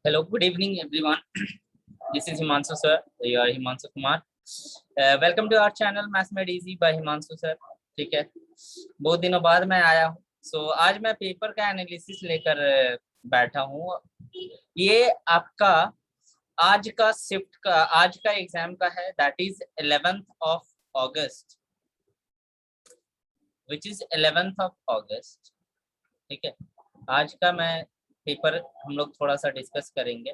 Hello, good evening, everyone. This is Himanshu sir. You are Himanshu Kumar. Welcome to our channel Maths Made Easy by Himanshu sir. ठीक है, बहुत दिनों बाद मैं आया हूँ. सो आज मैं पेपर का एनालिसिस लेकर बैठा हूँ. ये आपका आज का शिफ्ट का आज का एग्जाम का है, that is 11th of August, which is 11th of August. ठीक है, आज का मैं पेपर हम लोग थोड़ा सा डिस्कस करेंगे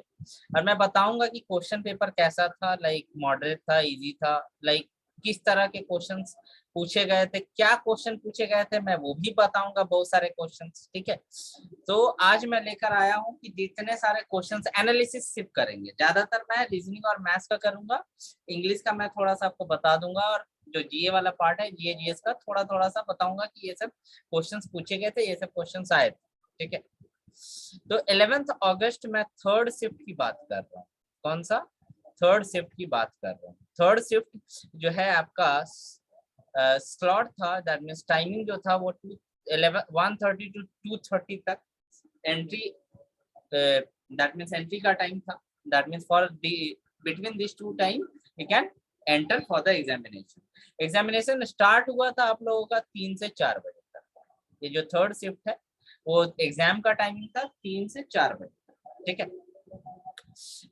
और मैं बताऊंगा कि क्वेश्चन पेपर कैसा था, लाइक मॉडरेट था, इजी था, लाइक किस तरह के क्वेश्चंस पूछे गए थे, क्या क्वेश्चन पूछे गए थे, मैं वो भी बताऊंगा, बहुत सारे क्वेश्चंस. ठीक है, तो आज मैं लेकर आया हूं कि जितने सारे क्वेश्चंस एनालिसिस सिर्फ करेंगे. ज्यादातर मैं रीजनिंग और मैथ्स का करूंगा, इंग्लिश का मैं थोड़ा सा आपको बता दूंगा, और जो जीए वाला पार्ट है, जीए जीएस का थोड़ा थोड़ा सा बताऊंगा कि ये सब क्वेश्चंस पूछे गए थे, ये सब क्वेश्चंस आए थे. ठीक है, तो 11th अगस्त में थर्ड शिफ्ट की बात कर रहा हूँ. कौन सा? थर्ड शिफ्ट की बात कर रहा हूँ. थर्ड शिफ्ट जो है आपका स्लॉट था, दैट मींस टाइमिंग जो था वो 1:30 to 2:30 तक एंट्री, दैट मींस एंट्री का टाइम था. That means for between this two time you can enter for the examination. Examination start हुआ था आप लोगों का 3 से 4 बजे तक. ये जो थर्ड शिफ्ट है वो एग्जाम का टाइमिंग था 3 से 4 बजे. ठीक है,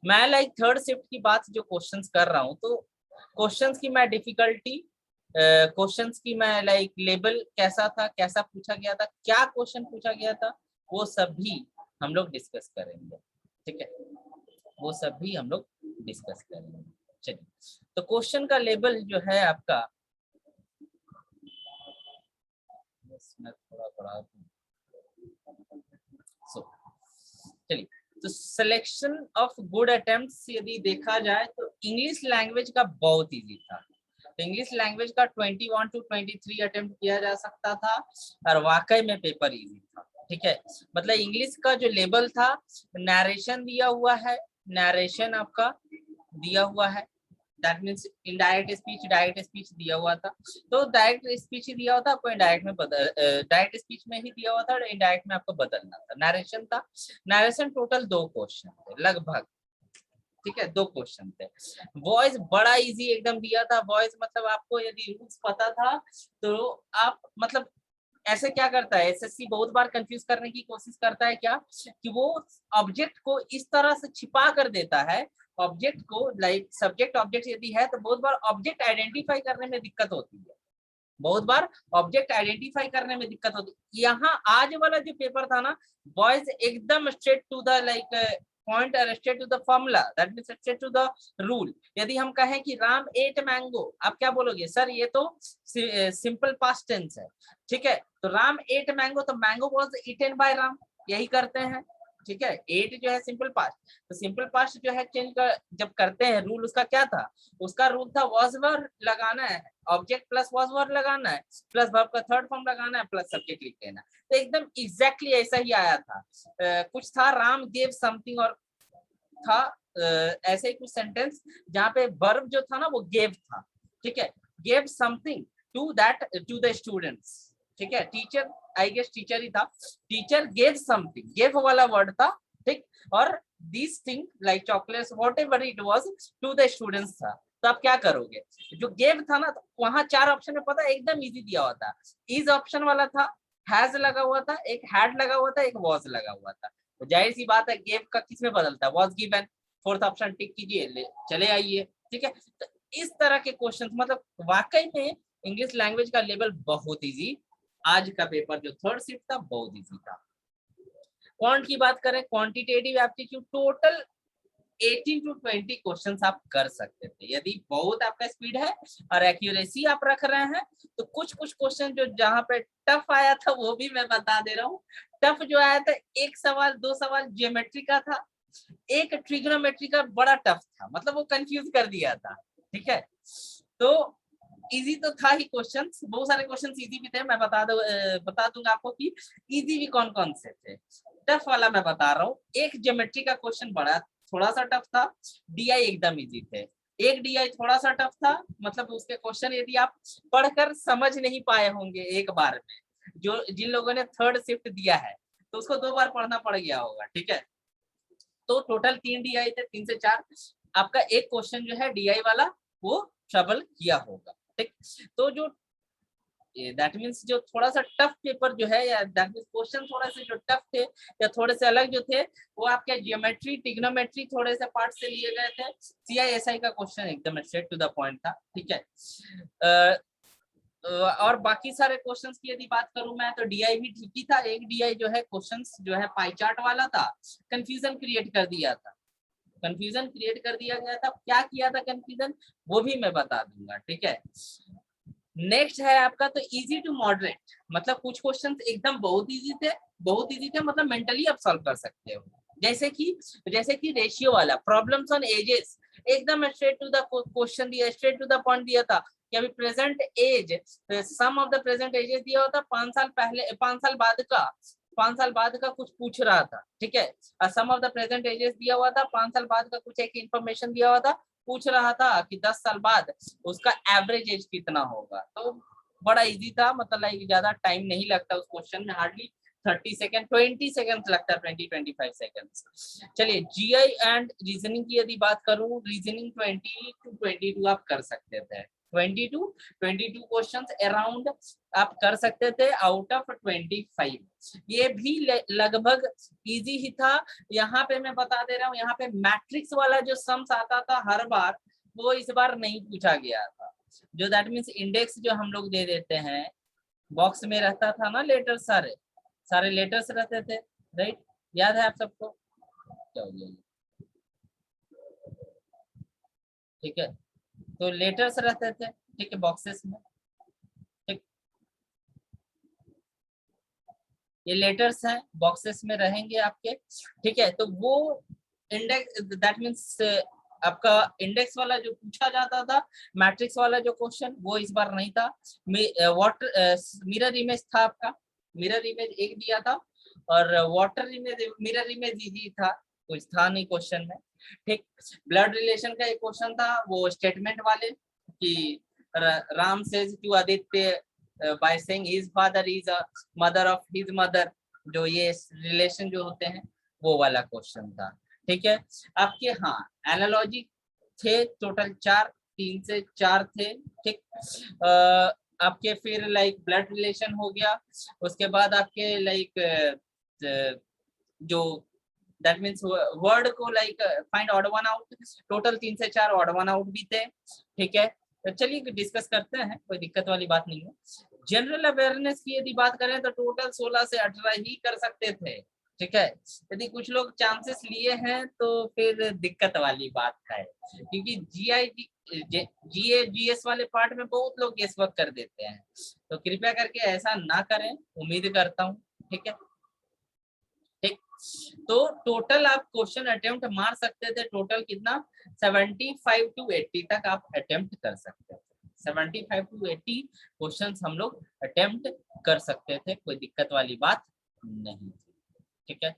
मैं लाइक थर्ड शिफ्ट की बात जो क्वेश्चंस कर रहा हूँ, तो क्वेश्चंस की मैं डिफिकल्टी, क्वेश्चंस की मैं लाइक लेवल कैसा था, कैसा पूछा गया था, क्या क्वेश्चन पूछा गया था, वो सब भी हम लोग डिस्कस करेंगे. ठीक है, वो सब भी हम लोग डिस्कस करेंगे. चलिए, तो क्वेश्चन का लेवल जो है आपका, मैं थोड़ा बड़ा, चलिए, तो सिलेक्शन ऑफ गुड अटेम्प्ट्स यदि देखा जाए तो इंग्लिश लैंग्वेज का बहुत इजी था. तो इंग्लिश लैंग्वेज का 21 to 23 अटेम्प्ट किया जा सकता था और वाकई में पेपर इजी था. ठीक है, मतलब इंग्लिश का जो लेवल था, नरेशन दिया हुआ है, नरेशन आपका दिया हुआ है, that means indirect speech, direct speech दिया हुआ था. तो डायरेक्ट स्पीच ही दिया हुआ था, आपको इनडायरेक्ट में डायरेक्ट स्पीच में ही दिया हुआ था और इनडायरेक्ट में आपको बदलना था. नरेशन था, नरेशन टोटल 2 क्वेश्चन थे लगभग. ठीक है, 2 क्वेश्चन थे. वॉइस बड़ा इजी एकदम दिया था. वॉइस मतलब आपको यदि रूल्स पता था तो आप मतलब ऐसे क्या करता है एसएससी, बहुत बार कंफ्यूज करने की कोशिश करता है क्या, कि वो ऑब्जेक्ट को इस तरह से छिपा कर देता है. ऑब्जेक्ट को लाइक सब्जेक्ट ऑब्जेक्ट यदि है तो बहुत बार ऑब्जेक्ट आइडेंटिफाई करने में दिक्कत होती है. बहुत बार ऑब्जेक्ट आइडेंटिफाई करने में दिक्कत होती है. यहाँ आज वाला जो पेपर था ना, वॉइस एकदम straight to the like point और straight to the formula, that means straight to the rule. यदि हम कहें कि राम एट मैंगो, आप क्या बोलोगे? सर ये तो सिंपल पास्ट टेंस है. ठीक है, तो राम एट मैंगो, तो mango was eaten by Ram, यही करते हैं. ठीक है, एट जो है सिंपल पास्ट, तो सिंपल पास्ट जो है चेंज कर जब करते हैं, रूल उसका क्या था? उसका रूल था वॉज वर लगाना है, ऑब्जेक्ट प्लस वॉज वर लगाना है, प्लस वर्ब का थर्ड फॉर्म लगाना है, प्लस सब्जेक्ट लिख देना. तो एकदम एग्जैक्टली ऐसा ही आया था. कुछ था राम गेव समथिंग, और था ऐसे ही कुछ सेंटेंस जहाँ पे वर्ब जो था ना वो गेव था. ठीक है, gave something to that to the students. ठीक है, टीचर, आई गेस टीचर ही था. टीचर गेव समथिंग, गेव वाला वर्ड था. ठीक, और this thing like chocolates whatever it was to the students था. तो आप क्या करोगे? जो गेव था ना, तो वहां 4 ऑप्शन में पता एकदम इजी दिया हुआ था. इज ऑप्शन वाला था, हैज लगा हुआ था, एक हैड लगा हुआ था, एक वॉज लगा हुआ था. तो जाहिर सी बात है गेव का किस में बदलता है? Was given. Fourth option tick कीजिए, चले आइए. ठीक है, तो इस तरह के क्वेश्चन मतलब वाकई में इंग्लिश लैंग्वेज का लेवल बहुत इजी. आज का पेपर जो थर्ड शिफ्ट था बहुत इजी था. क्वांट की बात करें, quantitative aptitude total 18 to 20 questions आप कर सकते थे यदि बहुत आपका स्पीड है और एक्यूरेसी आप रख रहे हैं. तो कुछ कुछ क्वेश्चन जो जहां पे टफ आया था वो भी मैं बता दे रहा हूँ. टफ जो आया था, एक सवाल 2 सवाल ज्योमेट्री का था, एक ट्रिग्नोमेट्री का बड़ा टफ था, मतलब वो कंफ्यूज कर दिया था. ठीक है, तो इजी तो था ही क्वेश्चंस, बहुत सारे क्वेश्चंस इजी भी थे. मैं बता दूंगा आपको कि इजी भी कौन कौन से थे. टफ वाला मैं बता रहा हूँ. एक ज्योमेट्री का क्वेश्चन बड़ा थोड़ा सा टफ था. डीआई एकदम इजी थे. एक डीआई थोड़ा सा टफ था, मतलब उसके क्वेश्चन यदि आप पढ़कर समझ नहीं पाए होंगे एक बार में, जो जिन लोगों ने थर्ड शिफ्ट दिया है तो उसको 2 बार पढ़ना पड़ गया होगा. ठीक है, तो टोटल 3 DI थे, 3 से 4। आपका एक क्वेश्चन जो है DI वाला वो ट्रबल किया होगा, ठीक। तो जो दैट मीन्स जो थोड़ा सा टफ पेपर जो है, या दैट मीन्स क्वेश्चन थोड़ा से जो टफ थे या थोड़े से अलग जो थे, वो आपके जियोमेट्री, ट्रिग्नोमेट्री थोड़े से पार्ट से लिए गए थे। CISI का क्वेश्चन एकदम स्ट्रेट टू द पॉइंट था, ठीक है। और बाकी सारे क्वेश्चंस की यदि बात करूं मैं, तो DI भी ठीक ही था। एक DI जो है क्वेश्चंस जो है पाई चार्ट वाला था, कंफ्यूजन क्रिएट कर दिया था, कंफ्यूजन क्रिएट कर दिया गया था। क्या किया था कंफ्यूजन, वो भी मैं बता दूंगा, ठीक है। नेक्स्ट है आपका तो इजी टू मॉडरेट, मतलब कुछ क्वेश्चंस एकदम बहुत इजी थे, बहुत इजी थे, मतलब मेंटली आप सॉल्व कर सकते हो। जैसे कि रेशियो वाला प्रॉब्लम्स ऑन एजेस, एकदम स्ट्रेट टू द क्वेश्चन दिया, स्ट्रेट टू द पॉइंट दिया था कि अभी present age, sum of the present ages दिया होता 5 साल पहले, 5 साल बाद का कुछ पूछ रहा था, ठीक है। सम ऑफ द प्रेजेंट एजेस दिया हुआ था, 5 साल बाद का कुछ एक इंफॉर्मेशन दिया हुआ था, पूछ रहा था कि 10 साल बाद उसका एवरेज एज कितना होगा। तो बड़ा इजी था, मतलब लाइक ज्यादा टाइम नहीं लगता उस क्वेश्चन में, हार्डली 30 सेकंड 20 सेकंड लगता है, 20-25 सेकंड्स। चलिए GI एंड रीजनिंग की यदि बात करूं, रीजनिंग 20 to 22 आप कर सकते थे, 20 to 22 क्वेश्चंस अराउंड आप कर सकते थे आउट ऑफ 25। ये भी लगभग इजी ही था। यहाँ पे मैं बता दे रहा हूँ, यहाँ पे मैट्रिक्स वाला जो सम्स आता था हर बार, वो इस बार नहीं पूछा गया था। जो दैट मीन्स इंडेक्स जो हम लोग दे देते हैं, बॉक्स में रहता था ना लेटर, सारे लेटर्स रहते थे, राइट, याद है आप सबको, ठीक है। तो लेटर्स रहते थे, ठीक है, बॉक्सेस में, ठीक, ये लेटर्स हैं, बॉक्सेस में रहेंगे आपके, ठीक है। तो वो इंडेक्स, दैट मीन्स आपका इंडेक्स वाला जो पूछा जाता था, मैट्रिक्स वाला जो क्वेश्चन, वो इस बार नहीं था। वाटर मिरर इमेज था आपका, मिरर इमेज एक दिया था, और water image, mirror image easy था, कुछ था नहीं क्वेश्चन में, ठीक। ब्लड रिलेशन का एक क्वेश्चन था, वो स्टेटमेंट वाले कि Ram says to Aditya by saying his father is a mother of his mother, जो ये रिलेशन जो होते हैं, वो वाला क्वेश्चन था, ठीक है। आपके हाँ एनालॉजी थे टोटल 4, 3 से 4 थे, ठीक। आपके फिर लाइक ब्लड रिलेशन हो गया, उसके बाद आपके लाइक जो दैट मीन्स वर्ड को like find odd one out, total 3 से 4 ऑड वन आउट भी थे, ठीक है। तो चलिए डिस्कस करते हैं, कोई दिक्कत वाली बात नहीं है। जनरल अवेयरनेस की यदि बात करें तो टोटल 16 से 18 ही कर सकते थे, ठीक है। यदि कुछ लोग चांसेस लिए हैं तो फिर दिक्कत वाली बात है, क्योंकि GS वाले पार्ट में बहुत लोग गेस वर्क कर देते हैं, तो कृपया करके ऐसा ना करें, उम्मीद करता हूँ, ठीक है, ठीक। तो टोटल आप क्वेश्चन अटेम्प्ट मार सकते थे, टोटल कितना, 75 to 80 तक आप अटेम्प्ट कर सकते थे, 75 to 80 क्वेश्चंस हम लोग अटेम्प्ट कर सकते थे, कोई दिक्कत वाली बात नहीं थी, ठीक है।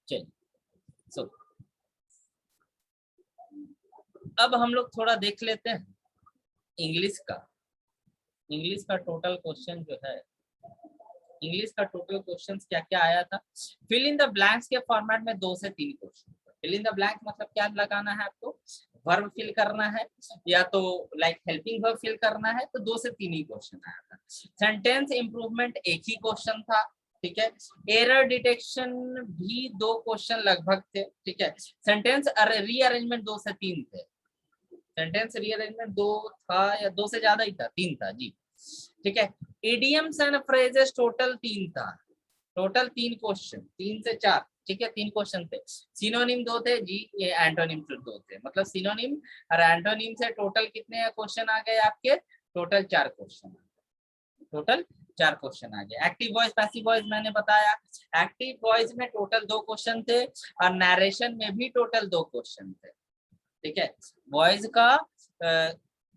चलिए सो अब हम लोग थोड़ा देख लेते हैं इंग्लिश का। इंग्लिश का टोटल क्वेश्चन जो है, इंग्लिश का टोटल क्वेश्चंस क्या क्या आया था, फिल इन द ब्लैंक्स के फॉर्मेट में 2 से 3 question. Fill in the blank मतलब क्या लगाना है आपको, वर्ब फिल करना है, या तो लाइक हेल्पिंग वर्ब फिल करना है, तो 2 से 3 ही क्वेश्चन आया था। सेंटेंस इंप्रूवमेंट एक ही क्वेश्चन था, ठीक है। एरर डिटेक्शन भी 2 क्वेश्चन लगभग थे, ठीक है। सेंटेंस रीअरेंजमेंट 2 से 3 थे, सेंटेंस रीअरेंजमेंट 2 था, या 2 से ज्यादा ही था, 3 था जी, ठीक है। इडियम्स एंड फ्रेजेस टोटल 3 था, टोटल 3 क्वेश्चन, 3 से 4, ठीक है, 3 क्वेश्चन थे। सिनोनिम 2 थे जी, ये एंटोनिम 2 थे, मतलब सिनोनिम और एंटोनिम से टोटल कितने क्वेश्चन आ गए आपके, टोटल 4 क्वेश्चन, टोटल 4 क्वेश्चन आ गए। एक्टिव वॉइस पैसिव वॉइस मैंने बताया, एक्टिव वॉइस में टोटल 2 क्वेश्चन थे, और नरेशन में भी टोटल 2 क्वेश्चन थे, ठीक है। वॉइस का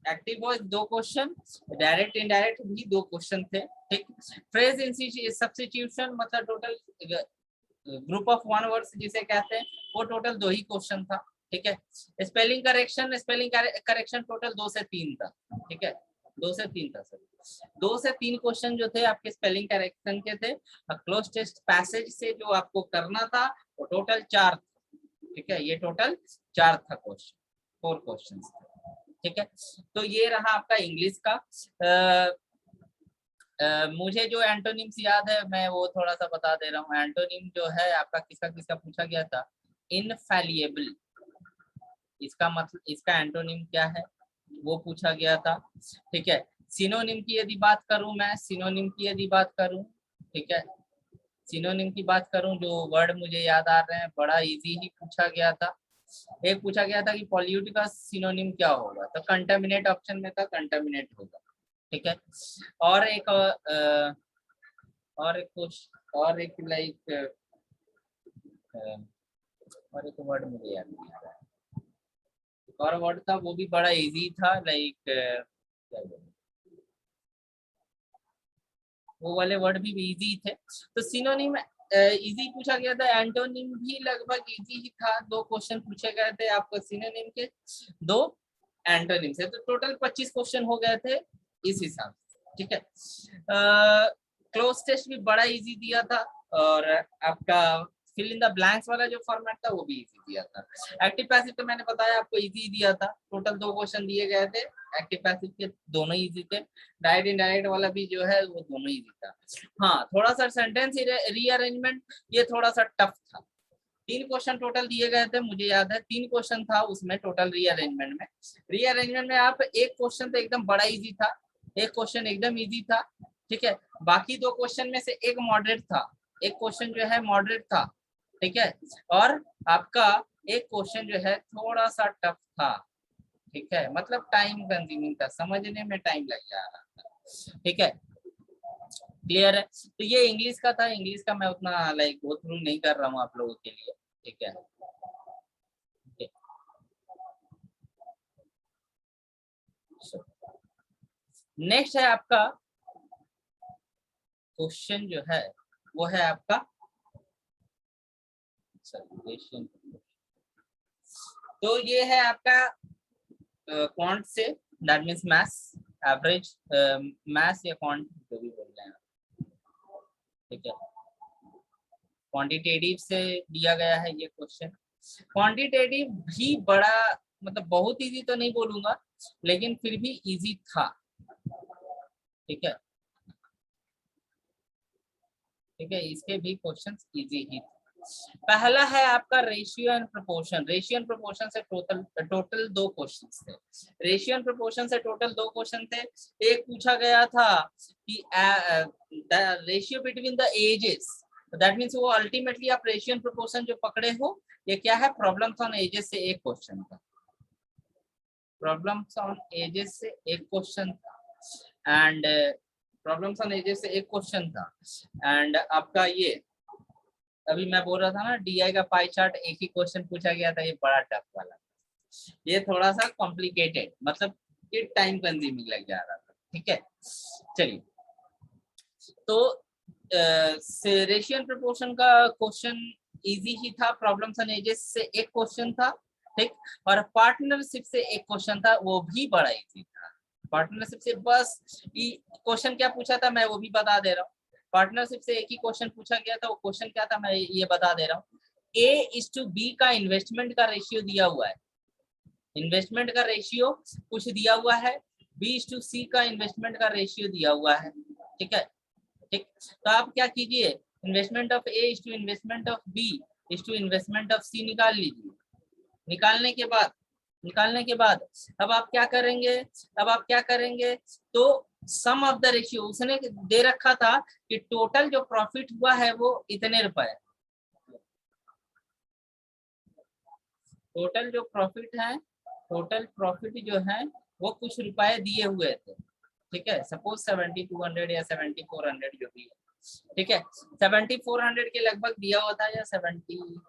active voice 2 question, direct indirect भी 2 क्वेश्चन थे, ठीक। फ्रेज सब्स्टिट्यूशन मतलब total group of one words जिसे कहते हैं, वो टोटल 2 ही क्वेश्चन था, ठीक है। स्पेलिंग करेक्शन टोटल 2 से 3 था, ठीक है, 2 से 3 था सर। 2 से 3 क्वेश्चन जो थे आपके स्पेलिंग करेक्शन के थे। क्लोज टेस्ट पैसेज से जो आपको करना था वो टोटल 4 था। ठीक है, ये टोटल 4 था क्वेश्चन, 4 क्वेश्चन थे। ठीक है, तो ये रहा आपका इंग्लिश का। मुझे जो एंटोनिम्स याद है मैं वो थोड़ा सा बता दे रहा हूँ। एंटोनिम जो है आपका किसका किसका पूछा गया था? इनफैलिएबल, इसका मतलब, इसका एंटोनिम क्या है वो पूछा गया था। ठीक है, सिनोनिम की यदि बात करूं मैं, सिनोनिम की यदि बात करूं, ठीक है, सिनोनिम की बात करूं, जो वर्ड मुझे याद आ रहे हैं, बड़ा इजी ही पूछा गया था। एक पूछा गया था कि पॉल्यूट का सिनोनिम क्या होगा, तो कंटामिनेट ऑप्शन में था, कंटामिनेट होगा। ठीक है, और एक और एक कुछ और एक लाइक और एक वर्ड मुझे याद नहीं आ रहा है, एक और वर्ड था वो भी बड़ा इजी था, लाइक क्या बोलूं, वो वाले वर्ड भी इजी थे। तो सिनोनिम इजी पूछा गया था, एंटोनिम भी लगभग इजी ही था। 2 क्वेश्चन पूछे गए थे आपको सिनोनिम के, 2 एंटोनिम से, तो टोटल 25 क्वेश्चन हो गए थे इस हिसाब से। ठीक है, क्लोज टेस्ट भी बड़ा इजी दिया था, और आपका फिल इन द ब्लैंक्स वाला जो फॉर्मेट था वो भी इजी दिया था। एक्टिव पैसिव तो मैंने बताया आपको इजी दिया था, टोटल 2 क्वेश्चन दिए गए थे एक्टिव पैसिव के, दोनों इजी थे। डायरेक्ट इनडायरेक्ट वाला भी जो है वो दोनों इजी था। हाँ, थोड़ा सा सेंटेंस रीअरेंजमेंट ये थोड़ा सा टफ था। 3 क्वेश्चन टोटल दिए गए थे, मुझे याद है 3 क्वेश्चन था उसमें टोटल रीअरेंजमेंट में। रीअरेंजमेंट में आप एक क्वेश्चन तो एकदम बड़ा इजी था, एक क्वेश्चन एकदम इजी था। ठीक है, बाकी 2 क्वेश्चन में से एक मॉडरेट था, एक क्वेश्चन जो है मॉडरेट था। ठीक है, और आपका एक क्वेश्चन जो है थोड़ा सा टफ था। ठीक है, मतलब टाइम कंज्यूमिंग था, समझने में टाइम लग जा रहा था। ठीक है, क्लियर है? तो ये इंग्लिश का था, इंग्लिश का मैं उतना लाइक गो थ्रू नहीं कर रहा हूँ आप लोगों के लिए। ठीक है, नेक्स्ट है आपका क्वेश्चन जो है वो है आपका तो ये है आपका क्वांट से, that means maths, average maths या क्वांट जो भी बोल रहे हैं। ठीक है, क्वांटिटेटिव से दिया गया है ये क्वेश्चन। क्वांटिटेटिव भी बड़ा, मतलब बहुत इजी तो नहीं बोलूंगा, लेकिन फिर भी इजी था। ठीक है, ठीक है, इसके भी क्वेश्चंस इजी ही थे। पहला है आपका ratio and proportion. Ratio and proportion से टोटल 2 क्वेश्चंस थे। रेशियो एंड प्रोपोर्शन से टोटल 2 क्वेश्चन थे। एक पूछा गया था कि ratio between the ages, that means वो अल्टीमेटली आप रेशियो एंड प्रोपोर्शन जो पकड़े हो, ये क्या है, प्रॉब्लम्स ऑन एजेस से एक क्वेश्चन था, प्रॉब्लम्स ऑन एजेस से एक क्वेश्चन था, एंड प्रॉब्लम्स ऑन एजेस से एक क्वेश्चन था। एंड आपका ये अभी मैं बोल रहा था ना, डीआई का पाई चार्ट एक ही क्वेश्चन पूछा गया था, ये बड़ा टफ वाला, ये थोड़ा सा कॉम्प्लिकेटेड, मतलब ये टाइम कंज्यूमिंग लग जा रहा था। ठीक है, चलिए, तो रेशियो एंड प्रोपोर्शन का क्वेश्चन इजी ही था, प्रॉब्लम्स एंड एजेस से एक क्वेश्चन था। ठीक, और पार्टनरशिप से एक क्वेश्चन था, वो भी बड़ा इजी था। पार्टनरशिप से बस क्वेश्चन क्या पूछा था मैं वो भी बता दे रहा हूँ। पार्टनरशिप से एक ही क्वेश्चन पूछा गया था, वो क्वेश्चन क्या था मैं ये बता दे रहा हूँ। A:B का इन्वेस्टमेंट का रेशियो दिया हुआ है, इन्वेस्टमेंट का रेशियो कुछ दिया हुआ है, B:C का इन्वेस्टमेंट का रेशियो दिया हुआ है। ठीक है, ठीक, तो आप क्या कीजिए, investment of A is to investment of B is to investment of C निकाल लीजिए। निकालने के बाद अब आप क्या करेंगे, अब आप क्या करेंगे, तो सम ऑफ द रेशियो उसने दे रखा था कि टोटल जो प्रॉफिट हुआ है वो इतने रुपए, टोटल जो प्रॉफिट है, टोटल प्रॉफिट जो है वो कुछ रुपए दिए हुए थे। ठीक है, सपोज 7200 या 7400 जो भी है। ठीक है, 7400 के लगभग दिया हुआ था, या 70,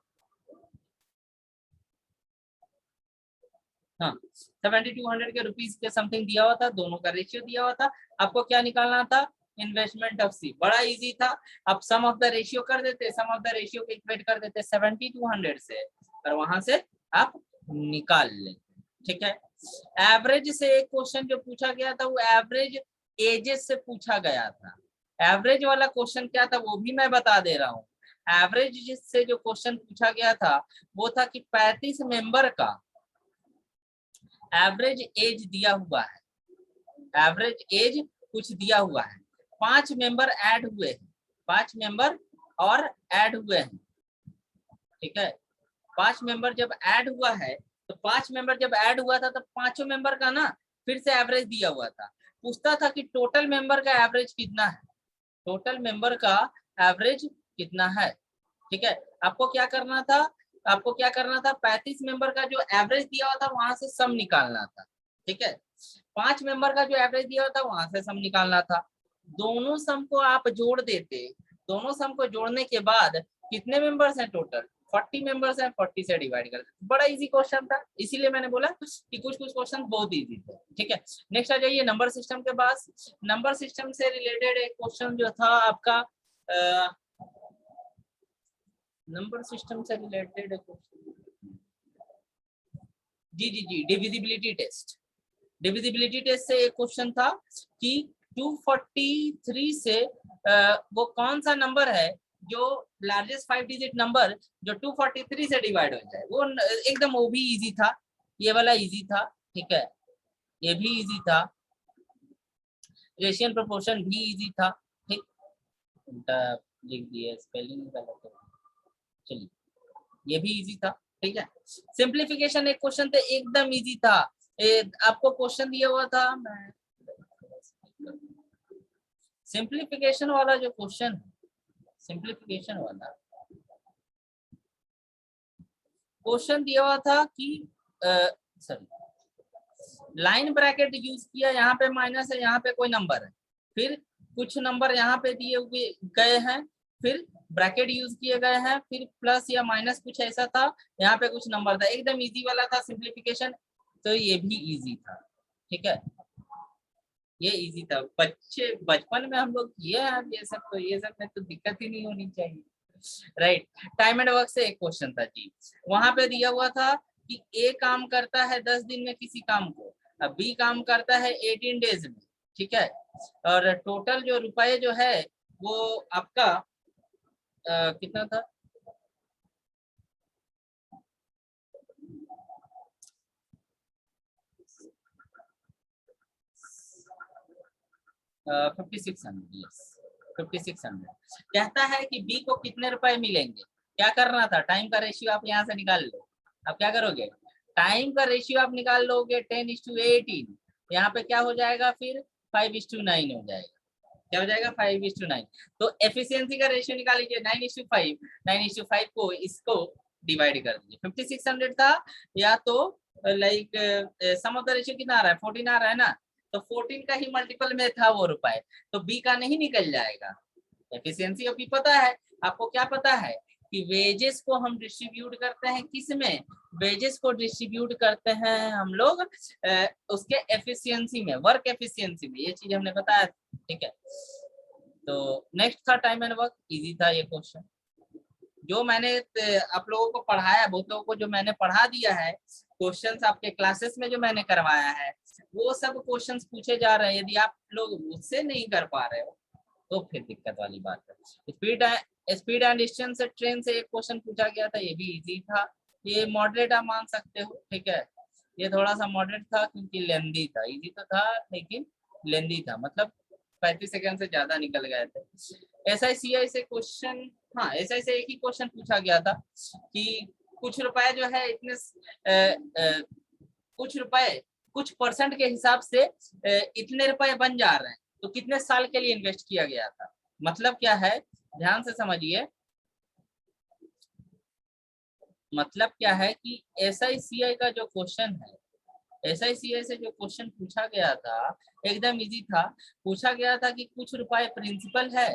हाँ 7200 के रुपीज के समथिंग दिया हुआ था, दोनों का रेशियो दिया हुआ था। आपको क्या निकालना था, इन्वेस्टमेंट ऑफ सी, बड़ा इजी था। आप सम ऑफ द रेशियो कर देते, सम ऑफ द रेशियो को इक्वेट कर देते 7200 से, और वहां से आप निकाल लेते। ठीक है, एवरेज से एक क्वेश्चन जो पूछा गया था वो एवरेज एजेस से पूछा गया था। एवरेज वाला क्वेश्चन क्या था वो भी मैं बता दे रहा हूँ। एवरेज से जो क्वेश्चन पूछा गया था वो था कि 35 मेंबर का एवरेज एज दिया हुआ है, एवरेज एज कुछ दिया हुआ है, 5 मेंबर ऐड हुए हैं, 5 मेंबर और ऐड हुए हैं, ठीक है। 5 मेंबर जब ऐड हुआ है तो 5 मेंबर जब ऐड हुआ था तो पांचों मेंबर का ना फिर से एवरेज दिया हुआ था। पूछता था कि टोटल मेंबर का एवरेज कितना है, टोटल मेंबर का एवरेज कितना है, ठीक है। आपको क्या करना था, आपको क्या करना था, 35 मेंबर का जो एवरेज दिया हुआ था वहां से सम निकालना था, ठीक है। 5 मेंबर का जो एवरेज दिया हुआ था वहां से सम निकालना था। दोनों सम को आप जोड़ देते, दोनों सम को जोड़ने के बाद कितने मेंबर्स हैं टोटल, 40 मेंबर्स हैं, 40 से डिवाइड कर देते। बड़ा इजी क्वेश्चन था, इसीलिए मैंने बोला कि कुछ कुछ क्वेश्चन बहुत इजी थे, ठीक है। नेक्स्ट आ जाइए नंबर सिस्टम के पास। नंबर सिस्टम से रिलेटेड एक क्वेश्चन जो था आपका नंबर सिस्टम से रिलेटेड जी डिविजिबिलिटी टेस्ट। डिविजिबिलिटी टेस्ट से एक क्वेश्चन था कि 243 से वो कौन सा नंबर है जो लार्जेस्ट 5 डिजिट नंबर जो 243 से डिवाइड हो जाए। वो एकदम वो भी इजी था, ये वाला इजी था, ठीक है, ये भी इजी था। रेशियन प्रोपोर्शन भी इजी था, ठीक, उल्टा लिख दिया, स्पेलिंग गलत है, चलिए ये भी इजी था, ठीक है। सिंप्लीफिकेशन एक क्वेश्चन थे, एकदम इजी था। आपको क्वेश्चन दिया हुआ था, मैं सिंप्लीफिकेशन वाला जो क्वेश्चन, सिंप्लीफिकेशन वाला क्वेश्चन दिया हुआ था कि सॉरी लाइन ब्रैकेट यूज किया, यहाँ पे माइनस है, यहाँ पे कोई नंबर है, फिर कुछ नंबर यहाँ पे दिए हुए गए हैं, फिर ब्रैकेट यूज किए गए हैं, फिर प्लस या माइनस कुछ ऐसा था, यहाँ पे कुछ नंबर था, एकदम इजी वाला था सिंप्लीफिकेशन, तो ये भी इजी था, ठीक है, ये इजी था। बच्चे बचपन में हम लोग किए हैं ये सब, तो ये सब में तो दिक्कत ही नहीं होनी चाहिए, राइट। टाइम एंड वर्क से एक क्वेश्चन था जी, वहां पे दिया हुआ था कि ए काम करता है 10 दिन में किसी काम को, अब बी काम करता है 18 डेज में, ठीक है, और टोटल जो रुपए जो है वो आपका कितना था, 5600, यस 5600। कहता है कि बी को कितने रुपए मिलेंगे, क्या करना था, टाइम का रेशियो आप यहाँ से निकाल लो। आप क्या करोगे, टाइम का रेशियो आप निकाल लोगे 10:18, यहाँ पे क्या हो जाएगा फिर 5:9 हो जाएगा, क्या हो जाएगा 5:9। तो एफिशिएंसी का रेशियो निकाल लीजिए 9:5, 9:5 को इसको डिवाइड कर दीजिए। 5600 था, या तो like some of the ratio कितना आ रहा है, 14 आ रहा है ना, तो 14 का ही मल्टीपल में था वो रुपए, तो बी का नहीं निकल जाएगा। एफिशिएंसी अभी पता है आपको, क्या पता है कि वेजेस को हम डिस्ट्रीब्यूट करते हैं किस में, वेजेस को डिस्ट्रीब्यूट करते हैं हम लोग उसके एफिशिएंसी में, वर्क एफिशिएंसी में, ये चीज हमने बताया, ठीक है। तो नेक्स्ट था टाइम एंड वर्क, इजी था ये क्वेश्चन, जो मैंने आप लोगों को पढ़ाया, बहुत लोगों को जो मैंने पढ़ा दिया है क्वेश्चंस आपके क्लासेस में जो मैंने करवाया है, वो सब क्वेश्चंस पूछे जा रहे हैं। यदि आप लोग उससे नहीं कर पा रहे हो तो फिर दिक्कत वाली बात है। स्पीड एंड डिस्टेंस से ट्रेन से एक क्वेश्चन पूछा गया था, ये भी इजी था, ये मॉडरेट आप मान सकते हो, ठीक है, ये थोड़ा सा मॉडरेट था क्योंकि लेंदी था, इजी तो था लेकिन लेंदी था, मतलब 35 सेकंड से ज्यादा निकल गए थे। SICI से क्वेश्चन, हाँ SI से एक ही क्वेश्चन पूछा गया था कि कुछ रुपए जो है इतने कुछ रुपए कुछ परसेंट के हिसाब से इतने रुपए बन जा रहे हैं, तो कितने साल के लिए इन्वेस्ट किया गया था। मतलब क्या है, ध्यान से समझिए, मतलब क्या है कि SICI का जो क्वेश्चन है, SICI से जो क्वेश्चन पूछा गया था एकदम इजी था। पूछा गया था कि कुछ रुपए प्रिंसिपल है,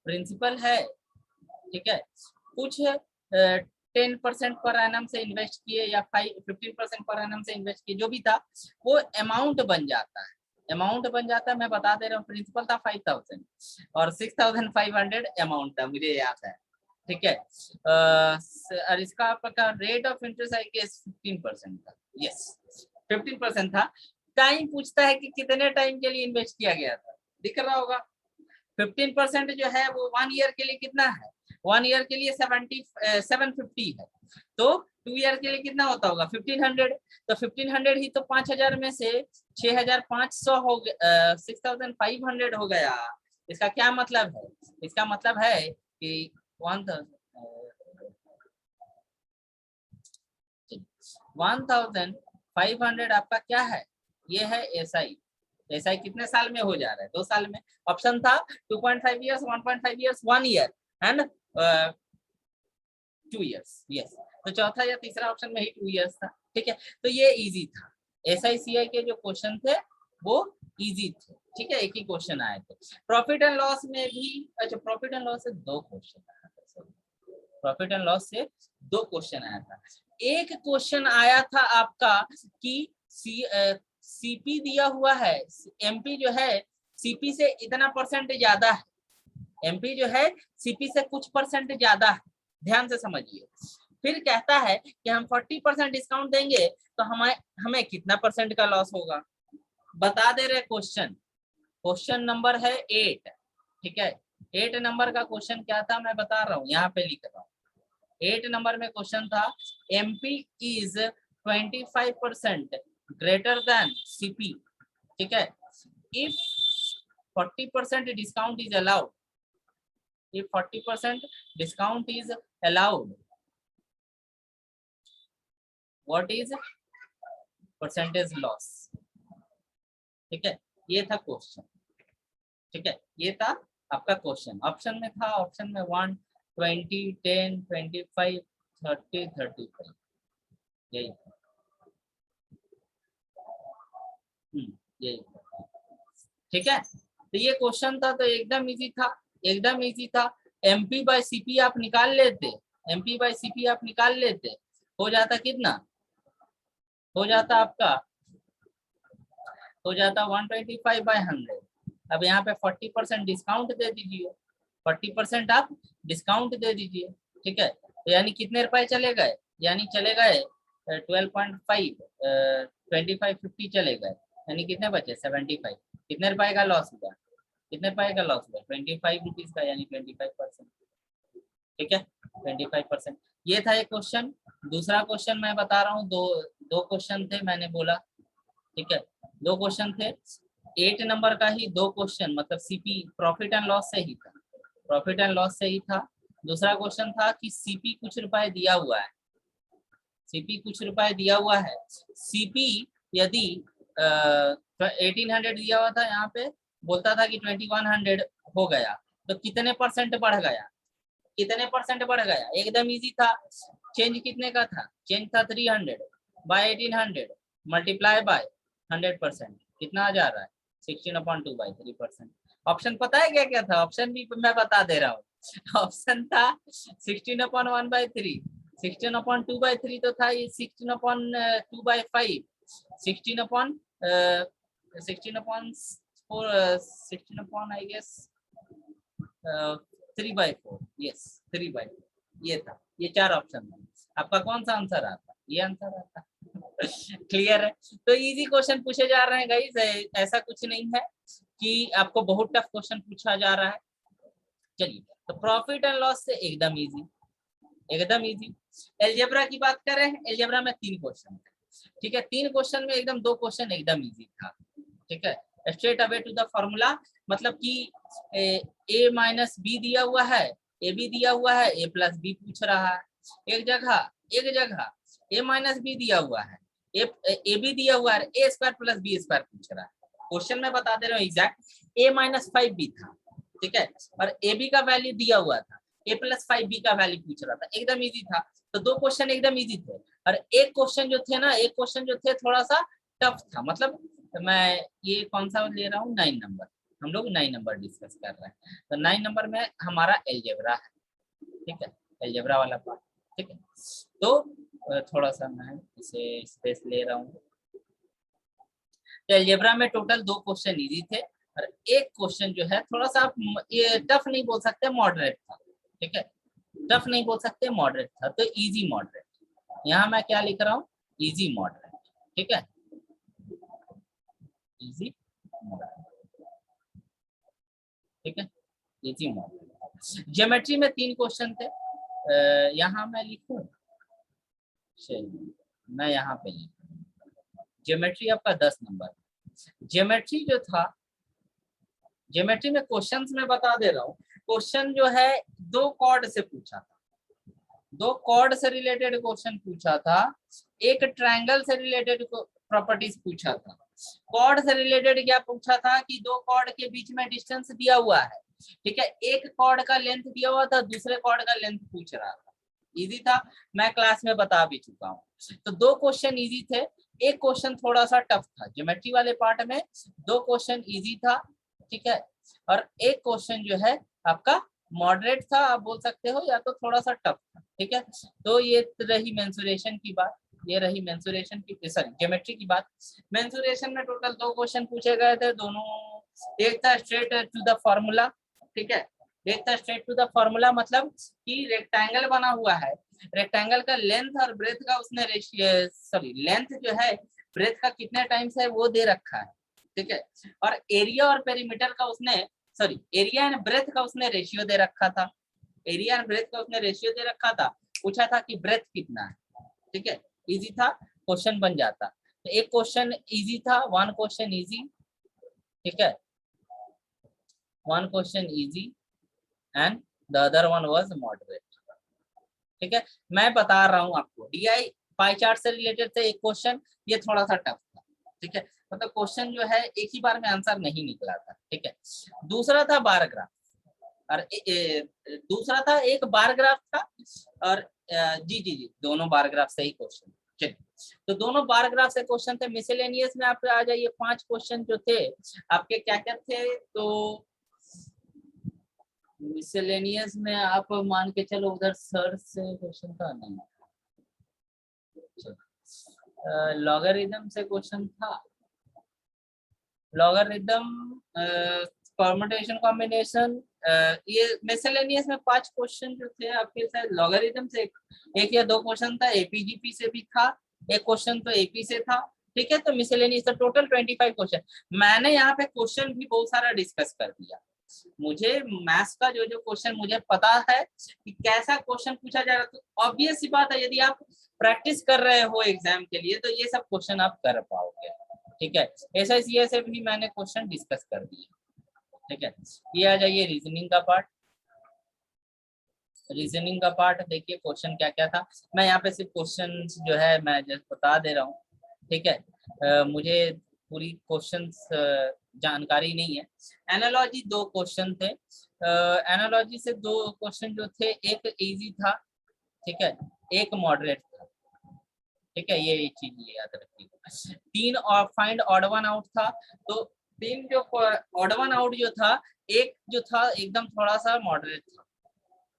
प्रिंसिपल है, ठीक है, कुछ 10% पर एनम से इन्वेस्ट किए या 15% पर एनम से इन्वेस्ट किए, जो भी था वो अमाउंट बन जाता है, अमाउंट बन जाता है। मैं बता दे रहा हूँ, प्रिंसिपल था 5000 और 6500 अमाउंट था, मुझे याद है, ठीक है। और इसका आपका रेट ऑफ इंटरेस्ट है कि 15% का, यस 15% था। टाइम पूछता है कि कितने टाइम के लिए इन्वेस्ट किया गया था, दिख रहा होगा। 15% जो है वो 1 ईयर के लिए कितना है, 1 ईयर के लिए 750 है, तो 2 ईयर के लिए कितना होता होगा 1500। तो 1500 ही तो 5000 में से 6500 हो गया, 6500 हो गया। इसका क्या मतलब है, इसका मतलब है कि 1500 आपका क्या है, ये है एसआई। एसआई कितने साल में हो जा रहा है, 2 साल में। ऑप्शन था 2.5 years, 1.5 years, 1 year and 2 years. Yes, तो चौथा या तीसरा ऑप्शन में ही 2 ईयर्स था। ठीक है, तो ये इजी था। एसआईसीआई के जो क्वेश्चन थे वो इजी थे। ठीक है, एक ही क्वेश्चन आए थे। प्रॉफिट एंड लॉस में भी, अच्छा प्रॉफिट एंड लॉस से 2 क्वेश्चन आया था, प्रॉफिट एंड लॉस से 2 क्वेश्चन आया था। एक क्वेश्चन आया था आपका कि सीपी दिया हुआ है, एमपी जो है सीपी से इतना परसेंट ज्यादा है, एमपी जो है सीपी से कुछ परसेंट ज्यादा है, ध्यान से समझिए। फिर कहता है कि हम 40% डिस्काउंट देंगे तो हमें कितना परसेंट का लॉस होगा, बता दे रहे क्वेश्चन। क्वेश्चन नंबर है 8। ठीक है, 8 नंबर का क्वेश्चन क्या था मैं बता रहा हूँ, यहाँ पे लिख रहा हूँ। 8 नंबर में क्वेश्चन था MP is 25% greater than CP. ठीक है, if 40% discount is allowed, if 40% discount is allowed, what is percentage loss? ठीक है, ये था क्वेश्चन। ठीक है, ये था आपका क्वेश्चन। ऑप्शन में था, ऑप्शन में 1, 20, 10, 25, 30, 35, यही था। यही था। ठीक है, तो ये क्वेश्चन था, तो एकदम इजी था, एकदम इजी था। एमपी बाय सीपी आप निकाल लेते, एमपी बाय सीपी आप निकाल लेते, हो जाता कितना, हो जाता आपका, हो जाता 125/100। अब यहाँ पे 40% डिस्काउंट दे दीजिए, 40% आप डिस्काउंट दे दीजिए। ठीक है, तो यानी कितने रुपए चले गए, यानी चले गए 12.5, 25, 50 चले गए, यानी कितने बचे 75। कितने रुपए का लॉस हुआ, कितने रुपए का लॉस हुआ 25 रुपीज का, यानी 25%। ठीक है, 25%। ये था एक क्वेश्चन। दूसरा क्वेश्चन मैं बता रहा हूँ, दो क्वेश्चन थे मैंने बोला। ठीक है, 2 क्वेश्चन थे, 8 नंबर का ही 2 क्वेश्चन, मतलब सीपी प्रॉफिट एंड लॉस से ही था, प्रॉफिट एंड लॉस से ही था। दूसरा क्वेश्चन था कि सीपी कुछ रुपए दिया हुआ है, सीपी कुछ रुपए दिया हुआ है, सीपी यदि 1800 दिया हुआ था, यहाँ पे बोलता था कि 2100 हो गया, तो कितने परसेंट बढ़ गया, कितने परसेंट बढ़ गया, एकदम इजी था। चेंज कितने का था, चेंज था 300 बाय 1800 मल्टीप्लाई बाय 100%, कितना आ जा रहा है 16/2/3%। ऑप्शन पता है क्या क्या था, ऑप्शन भी मैं बता दे रहा हूँ। ऑप्शन था 16/1/3, 16/2/3 तो था, ये 16/2/5, 16/4 आई गेस 3/4, यस 3/4, ये था। ये 4 ऑप्शन था, आपका कौन सा आंसर आता, ये आंसर आता। क्लियर है, तो इजी क्वेश्चन पूछे जा रहे हैं गाइस, ऐसा कुछ नहीं है कि आपको बहुत टफ क्वेश्चन पूछा जा रहा है। चलिए, तो प्रॉफिट एंड लॉस से एकदम इजी, एकदम इजी। एलजेब्रा की बात करें, एलजेब्रा में 3 क्वेश्चन थे। ठीक है, 3 क्वेश्चन में एकदम 2 क्वेश्चन एकदम इजी था। ठीक है, straight away to the formula, मतलब कि ए माइनस बी दिया हुआ है, ए बी दिया हुआ है, ए प्लस बी पूछ रहा है। एक जगह ए माइनस बी दिया हुआ है, ए बी दिया हुआ है, ए स्क्वायर प्लस बी स्क्वायर पूछ रहा है। क्वेश्चन में बता दे रहा हूँ एग्जैक्ट, ए माइनस 5b था। ठीक है, और ए बी का वैल्यू दिया हुआ था, ए प्लस 5b का वैल्यू पूछ रहा था, एकदम इजी था। तो 2 क्वेश्चन एकदम इजी थे, और एक क्वेश्चन जो थे ना, एक क्वेश्चन जो थे थोड़ा सा टफ था। मतलब मैं ये कौन सा ले रहा हूँ, 9 नंबर, हम लोग 9 नंबर डिस्कस कर रहे हैं। तो 9 नंबर में हमारा एलजेब्रा है। ठीक है, एलजेब्रा वाला पार्ट। ठीक है, तो थोड़ा सा मैं इसे स्पेस ले रहा हूँ। तो एलजेब्रा में टोटल 2 क्वेश्चन इजी थे, और एक क्वेश्चन जो है थोड़ा सा ये टफ नहीं बोल सकते, मॉडरेट था। ठीक है, टफ नहीं बोल सकते, मॉडरेट था, तो इजी मॉडरेट। यहाँ मैं क्या लिख रहा हूँ, इजी मॉडरेट। ठीक है, इजी मॉडरेट, ठीक है, इजी मॉडरेट। ज्योमेट्री में 3 क्वेश्चन थे, यहाँ मैं लिखूं, चलिए मैं यहाँ पे लिखूं, ज्योमेट्री आपका 10 नंबर। ज्योमेट्री जो था, ज्योमेट्री में क्वेश्चंस में बता दे रहा हूँ, क्वेश्चन जो है 2 कॉर्ड से पूछा था, 2 कॉर्ड से रिलेटेड क्वेश्चन पूछा था, एक ट्रायंगल से रिलेटेड प्रॉपर्टीज पूछा था। कॉर्ड से रिलेटेड क्या पूछा था कि 2 कॉर्ड के बीच में डिस्टेंस दिया हुआ है, ठीक है, एक कॉर्ड का लेंथ दिया हुआ था, दूसरे कॉर्ड का लेंथ पूछ रहा था। इजी था, मैं क्लास में बता भी चुका हूँ। तो 2 क्वेश्चन इजी थे, एक क्वेश्चन थोड़ा सा टफ था। ज्योमेट्री वाले पार्ट में 2 क्वेश्चन इजी था, ठीक है, और एक क्वेश्चन जो है आपका मॉडरेट था, आप बोल सकते हो, या तो थोड़ा सा टफ था, ठीक है। तो ये रही मेंसुरेशन की बात, ये रही मेंसुरेशन की, सॉरी ज्योमेट्री की बात। मेंसुरेशन में टोटल 2 क्वेश्चन पूछे गए थे, दोनों, एक था स्ट्रेट टू द फॉर्मूला, ठीक है, एक था स्ट्रेट टू द फॉर्मूला, मतलब कि रेक्टेंगल बना हुआ है, रेक्टेंगल का लेंथ और ब्रेथ का उसने रेशियो, सॉरी लेंथ जो है ब्रेथ का कितने टाइम्स है वो दे रखा है, ठीक है, और एरिया और पेरीमीटर का उसने, सॉरी एरिया एंड ब्रेथ का उसने रेशियो दे रखा था, एरिया एंड ब्रेथ का उसने रेशियो दे रखा था, पूछा था कि ब्रेथ कितना है, ठीक है, इजी था, क्वेश्चन बन जाता। तो एक क्वेश्चन इजी था, 1 क्वेश्चन इजी, ठीक है, 1 question easy and the other one was moderate, ठीक है। मैं बता रहा हूँ आपको, डीआई पाई चार्ट से रिलेटेड थे एक क्वेश्चन, ये थोड़ा सा टफ था, ठीक है, मतलब क्वेश्चन जो है एक ही बार में आंसर नहीं निकला था, ठीक है। दूसरा था बार ग्राफ, और दूसरा था एक बार ग्राफ था, और जी जी जी दोनों बार ग्राफ से ही क्वेश्चन, चलिए, तो दोनों बार ग्राफ से क्वेश्चन थे। मिसलेनियस में आप आ जाइए, 5 क्वेश्चन जो थे आपके क्या क्या थे, तो मिसलेनियस में आप मान के चलो उधर सर से क्वेश्चन था नहीं, लॉगरिथम से क्वेश्चन था, लॉगरिथम, परम्यूटेशन कॉम्बिनेशन, ये मिसलेनियस में 5 क्वेश्चन जो थे आपके, शायद लॉगरिथम से एक या 2 क्वेश्चन था, एपीजीपी से भी था एक क्वेश्चन, तो एपी से था, ठीक है। तो मिसलेनियस तो टोटल 25 क्वेश्चन। मैंने यहाँ पे क्वेश्चन भी बहुत सारा डिस्कस कर दिया, मुझे मैथ्स का जो जो क्वेश्चन मुझे पता है कि कैसा क्वेश्चन पूछा जा रहा है, तो ऑब्वियस सी बात है, यदि आप प्रैक्टिस कर रहे हो एग्जाम के लिए तो ये सब क्वेश्चन आप कर पाओगे, ठीक है। एसआईसीए से भी मैंने क्वेश्चन डिस्कस कर दिए, ठीक है। ये आ जाइए रीजनिंग का पार्ट, रीजनिंग का पार्ट देखिए क्वेश्चन क्या क्या था। मैं यहाँ पे सिर्फ क्वेश्चन जो है मैं जस्ट बता दे रहा हूँ, ठीक है, मुझे पूरी क्वेश्चन जानकारी नहीं है। एनालॉजी 2 क्वेश्चन थे, एनालॉजी से 2 क्वेश्चन जो थे, एक इजी था, ठीक है, एक मॉडरेट था, ठीक है, ये चीज याद रखिए। 3 और फाइंड ऑड वन आउट था, तो 3 जो ऑड वन आउट जो था, एक जो था एकदम थोड़ा सा मॉडरेट था,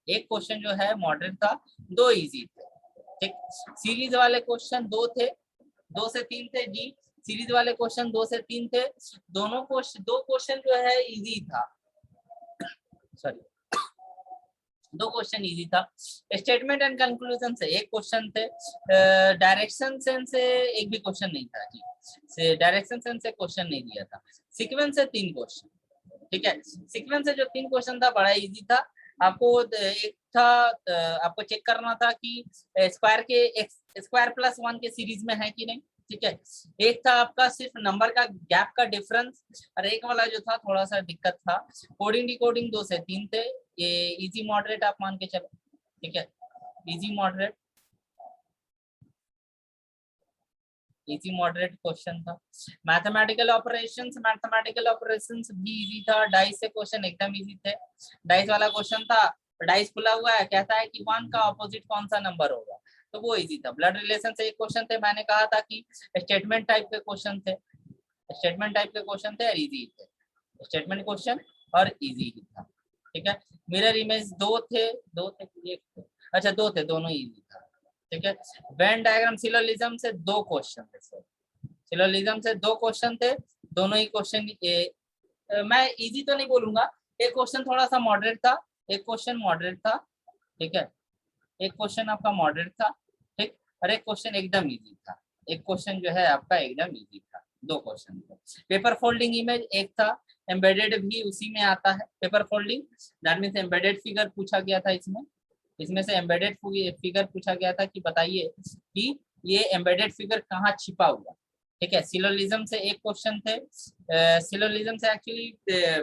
एक क्वेश्चन जो है मॉडरेट था, 2 इजी थे, ठीक। सीरीज वाले क्वेश्चन 2 थे, 2 से 3 थे जी, सीरीज वाले क्वेश्चन 2 से 3 थे, दोनों क्वेश्चन 2 क्वेश्चन जो है इजी था, सॉरी 2 क्वेश्चन इजी था। स्टेटमेंट एंड कंक्लूजन से एक क्वेश्चन थे, डायरेक्शन सेंस से एक भी क्वेश्चन नहीं था जी, से डायरेक्शन सेंस से क्वेश्चन नहीं दिया था। सीक्वेंस से 3 क्वेश्चन, ठीक है, सीक्वेंस से जो 3 क्वेश्चन था बड़ा इजी था। आपको एक था, आपको चेक करना था कि स्क्वायर के स्क्वायर प्लस 1 के सीरीज में है कि नहीं, ठीक है। एक था आपका सिर्फ नंबर का गैप का डिफरेंस, और एक वाला जो था थोड़ा सा दिक्कत था। कोडिंग डिकोडिंग 2 से 3 थे, ये इजी मॉडरेट आप मान के चलो, ठीक है, easy moderate, easy moderate question था। मैथमेटिकल ऑपरेशंस भी इजी था, डाइस से क्वेश्चन एकदम इजी थे। डाइस वाला क्वेश्चन था, डाइस खुला हुआ है, कहता है कि 1 का ऑपोजिट कौन सा नंबर होगा, तो वो इजी था। ब्लड रिलेशन से एक क्वेश्चन थे, मैंने कहा था कि स्टेटमेंट टाइप के क्वेश्चन थे, स्टेटमेंट टाइप के क्वेश्चन थे और इजी थे, स्टेटमेंट क्वेश्चन और इजी ही था, ठीक है। मिरर इमेज 2 थे, 2 थे, एक थे, अच्छा 2 थे, दोनों इजी था, ठीक है। वेन डायग्राम सिलोजिज्म से 2 क्वेश्चन थे सर, सिलोजिज्म से 2 क्वेश्चन थे, दोनों ही क्वेश्चन मैं इजी तो नहीं बोलूंगा, एक क्वेश्चन थोड़ा सा मॉडरेट था, एक क्वेश्चन मॉडरेट था, ठीक है, एक क्वेश्चन आपका मॉडरेट था, ठीक, और एक क्वेश्चन एकदम इजी था, एक क्वेश्चन जो है आपका एकदम इजी था, 2 क्वेश्चन थे। पेपर फोल्डिंग इमेज एक था, एम्बेडेड भी उसी में आता है। Paper folding that means embedded figure पूछा गया था इसमें से एम्बेडेड फिगर पूछा गया था कि बताइए कि ये एम्बेडेड फिगर कहाँ छिपा हुआ। ठीक है, सिलोलिज्म से एक क्वेश्चन थे, सिलोलिज्म से एक्चुअली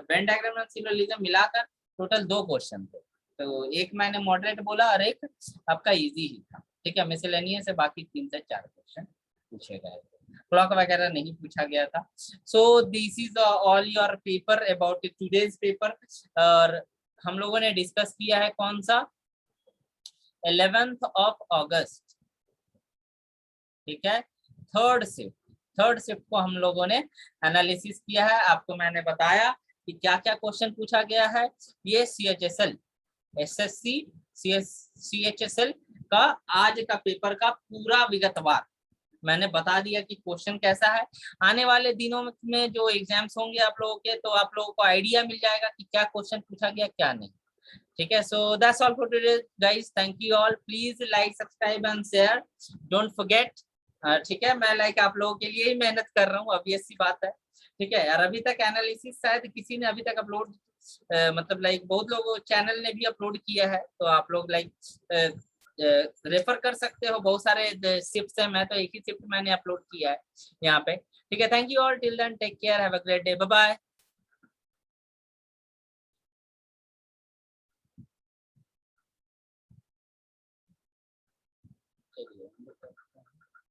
वेन डायग्राम और सिलोलिज्म मिलाकर टोटल 2 क्वेश्चन थे। तो एक मैंने मॉडरेट बोला और एक आपका इजी ही था। ठीक है, मिसलेनियस से बाकी 3 से 4 क्वेश्चन पूछे गए थे, क्लॉक वगैरह नहीं पूछा गया था। So this is all your paper about today's paper. और हम लोगों ने डिस्कस किया है कौन सा, 11th of August। ठीक है, थर्ड शिफ्ट को हम लोगों ने एनालिसिस किया है। आपको मैंने बताया कि क्या क्या क्वेश्चन पूछा गया है। ये CHSL SSC CHSL का आज का पेपर का पूरा विगतवार मैंने बता दिया कि क्वेश्चन कैसा है। आने वाले दिनों में जो एग्जाम्स होंगे आप लोगों के, तो आप लोगों को आइडिया मिल जाएगा कि क्या क्वेश्चन पूछा गया क्या नहीं। ठीक है, so that's all for today guys, thank you all, please like subscribe and share, don't forget. ठीक है, मैं लाइक आप लोगों के लिए ही मेहनत कर रहा हूँ, ऑब्वियस सी बात है। ठीक है यार, अभी तक एनालिसिस शायद किसी ने अभी तक अपलोड मतलब लाइक बहुत लोगों चैनल ने भी अपलोड किया है, तो आप लोग लाइक रेफर कर सकते हो। बहुत सारे शिफ्ट है, मैं तो एक ही शिफ्ट मैंने अपलोड किया है यहाँ पे। ठीक है, thank you all, till then take care, have a great day, bye bye.